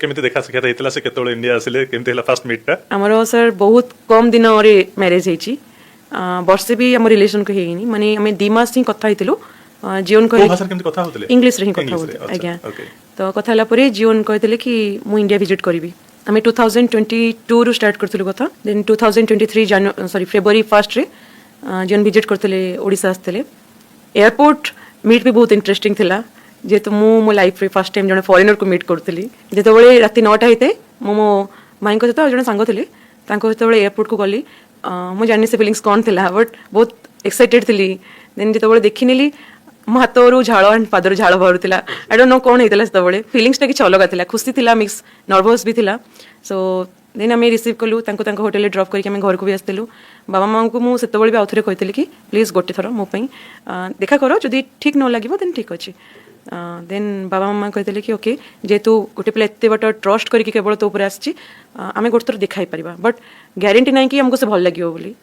केमिति देखा साक्षात हेतला से केतोळे इंडिया आसिले केमिति हला फर्स्ट मीट टा हमर सर बहुत कम दिन रे मैरिज हेची वर्षे भी हम रिलेशन को हेनी माने हमें 2 मास ही कथा हेतिलु जीवन को को भाषा केमिति कथा होतले इंग्लिश रे ही कथा होत आज्ञा तो कथा हला परे जीवन कहतिले कि मु इंडिया विजिट करबी हमें 2022 रु स्टार्ट करथिलु कथा देन 2023 फेब्रुअरी 1 रे जीवन विजिट करथिले ओडिसा आस्थिले एयरपोर्ट मीट भी बहुत इंटरेस्टिंग थिला जेहेतु मो लाइफ रे फर्स्ट टाइम जने फॉरेनर को मीट करथिली जेतेबेले राति 9टा हेते मो माई को जने सांग थिले तांको जेतेबेले एयरपोर्ट को गली मु जानि से फीलिंग्स कोन थिला बट बहुत एक्साइटेड थिली देन जेतेबेले देखिनेली मो हाथरू झाड़ एंड पादर झाड़ बाहरुला आई डोंट नो कौन होता से फिलिंग्स टा कि अलग था खुशी थी मिक्स नर्भस भी थिला सो देन आम रिसीव कलु होटेल ड्रप करके आम घर को भी आसलु बाबा माँ को मुझे भी आउ थे कही कि प्लीज गोटे थर मोपाई देखा कर जदि ठीक न लगे देन ठीक अच्छे देन बाबा मामा कहते कि ओके जेहेतु गोटे पिला एत बाट ट्रस्ट करके केवल तो आम गोटे थर देखा पार बट ग्यारंटी ना कि आमको से भल लगे बोली